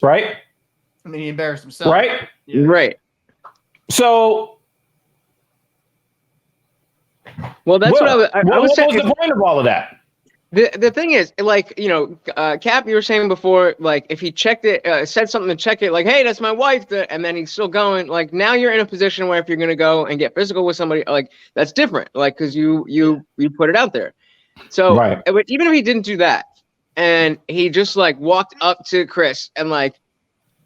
right? I mean, he embarrassed himself. Right? Yeah. Right. So, well, that's what was was the point of all of that? The thing is, like, Cap, you were saying before, like, if he checked it, said something to check it, like, hey, that's my wife, and then he's still going, like, now you're in a position where if you're going to go and get physical with somebody, like, that's different, like, because you put it out there. So, right. Even if he didn't do that, and he just, like, walked up to Chris and, like,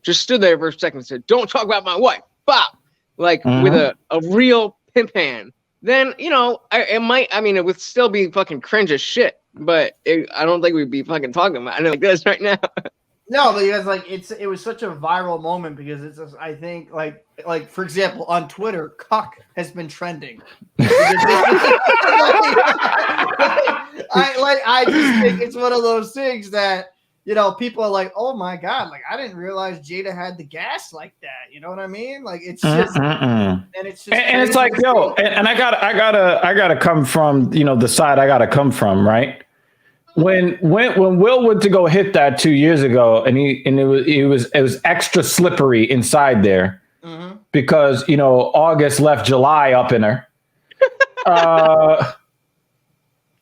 just stood there for a second and said, don't talk about my wife, bop, like, with a real pimp hand, then, it would still be fucking cringe as shit. But I don't think we'd be fucking talking about it like this right now. No, because like it was such a viral moment because it's just, I think like for example on Twitter, "cuck" has been trending. I just think it's one of those things that people are like, oh my god, like I didn't realize Jada had the gas like that. You know what I mean? Like it's just and it's just and it's like and I gotta come from the side I gotta come from, right? When Will went to go hit that 2 years ago, and it was extra slippery inside there because August left July up in her.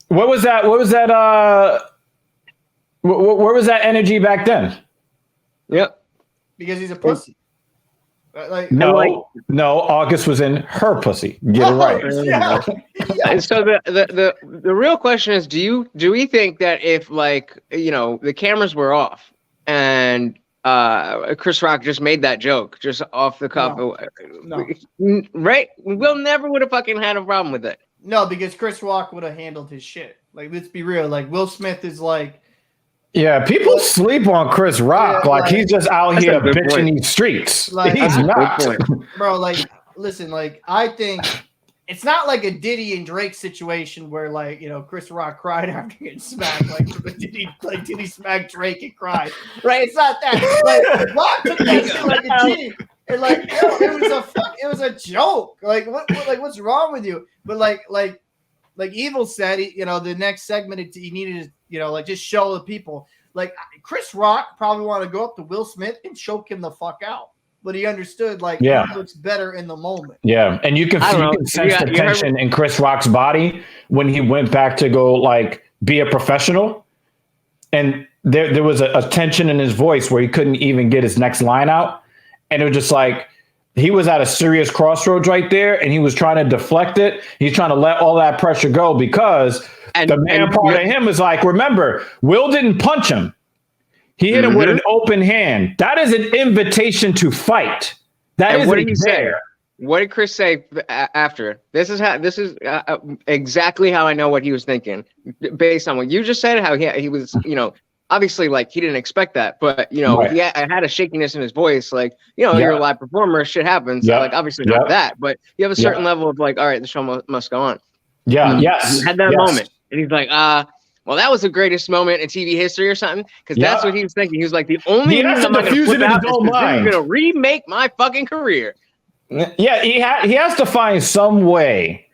What was that? Where was that energy back then? Yep. Because he's a pussy. No, August was in her pussy. Get it right. Yeah. And so the real question is, do we think that if the cameras were off and Chris Rock just made that joke just off the cuff, no. Right? Will never would have fucking had a problem with it. No, because Chris Rock would have handled his shit. Like, let's be real. Like, Will Smith is like. Yeah, people sleep on Chris Rock like he's just out here bitching these streets. Like, he's not. Bro, like, listen, like, I think it's not like a Diddy and Drake situation where, like, Chris Rock cried after getting smacked. Like, Diddy smacked Drake and cried. Right? It's not that. Like, Rock took that shit like a G. And, like, it was a joke. Like, what's wrong with you? But, like Evil said, the next segment he needed to, just show the people. Like, Chris Rock probably wanted to go up to Will Smith and choke him the fuck out. But he understood, he looks better in the moment. Yeah, and you can sense the tension in Chris Rock's body when he went back to go, be a professional. And there was a tension in his voice where he couldn't even get his next line out. And it was just like, he was at a serious crossroads right there, and he was trying to deflect it. He's trying to let all that pressure go because the man part of him is like, remember, Will didn't punch him. He hit him with an open hand. That is an invitation to fight. That is what did he say? What did Chris say after? This is exactly how I know what he was thinking based on what you just said. How he was, obviously, he didn't expect that, but he had a shakiness in his voice. You're a live performer, shit happens. So, obviously not that, but you have a certain level of all right, the show must go on. Yeah. Yes. He had that moment, and he's like, well, that was the greatest moment in TV history or something, because that's what he was thinking. He was like, the only reason I'm not going to flip out is because they're going to remake my fucking career. Yeah, he has to find some way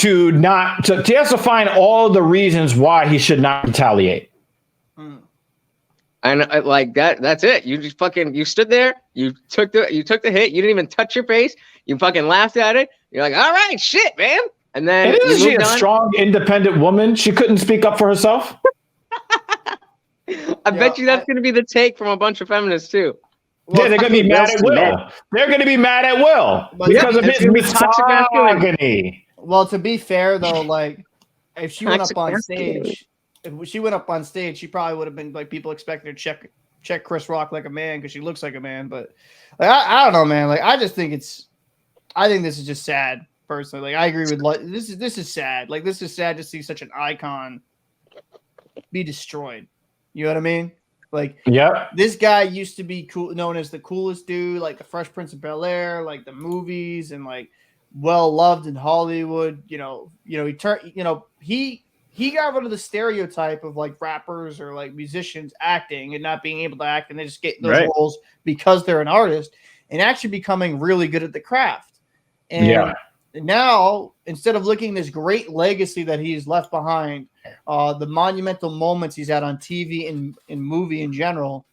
he has to find all the reasons why he should not retaliate. And that's it. You just you stood there, you took the hit, you didn't even touch your face, you fucking laughed at it. You're like, all right, shit, man. And then isn't she a strong, independent woman? She couldn't speak up for herself. I bet you that's going to be the take from a bunch of feminists too. Well, they're going to be mad at Will. They're going to be mad at Will because of his misogyny. Well, to be fair though, if she went up on stage, she probably would have been people expect her to check Chris Rock like a man because she looks like a man. But I don't know, man. I just think I think this is just sad. Personally, I agree with this is sad. This is sad to see such an icon be destroyed. You know what I mean? This guy used to be known as the coolest dude, the Fresh Prince of Bel-Air, the movies, and well loved in Hollywood. He turned. He got rid of the stereotype of rappers or musicians acting and not being able to act, and they just get those roles because they're an artist, and actually becoming really good at the craft. And now, instead of looking this great legacy that he's left behind, the monumental moments he's had on TV and movie in general,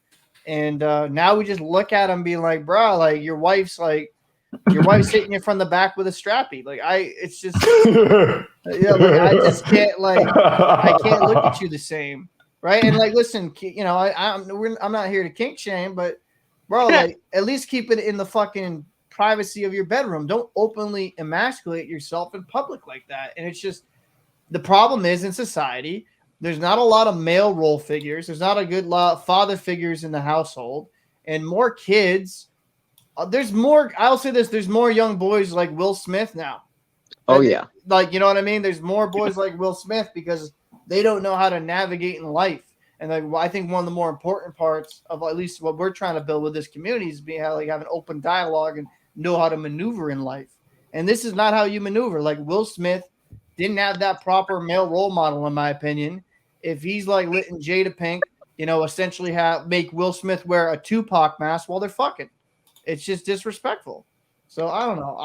And now we just look at him being like, bro, like your wife's hitting you from the back with a strappy. Like it's just, like I just can't I can't look at you the same. Right. And like, listen, I'm not here to kink shame, but bro, like at least keep it in the fucking privacy of your bedroom. Don't openly emasculate yourself in public like that. And it's just, the problem is in society, there's not a lot of male role figures. There's not a good lot of father figures in the household, and more kids. There's more. I'll say this: there's more young boys like Will Smith now. Oh yeah, like you know what I mean. There's more boys like Will Smith because they don't know how to navigate in life. And like I think one of the more important parts of at least what we're trying to build with this community is being have an open dialogue and know how to maneuver in life. And this is not how you maneuver. Like Will Smith didn't have that proper male role model, in my opinion. If he's like letting Jada Pink, essentially make Will Smith wear a Tupac mask while they're fucking, it's just disrespectful. So I don't know.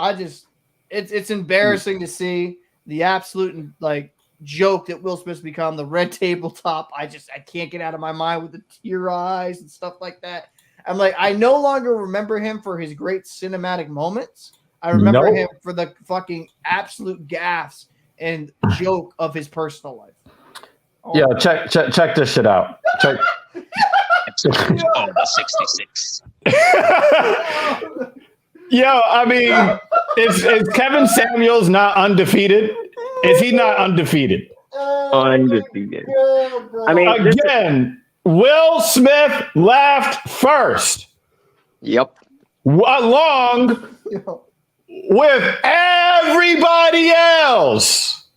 It's embarrassing to see the absolute like joke that Will Smith's become, the red tabletop. I can't get out of my mind with the tear eyes and stuff like that. I'm like, I no longer remember him for his great cinematic moments. I remember him for the fucking absolute gaffes and joke of his personal life. Oh, yeah, check this shit out. Check. Episode 66. Yo, I mean, is Kevin Samuels not undefeated? Is he not undefeated? Undefeated. I mean, again, Will Smith laughed first. Yep. Along with everybody else.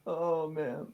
Oh man.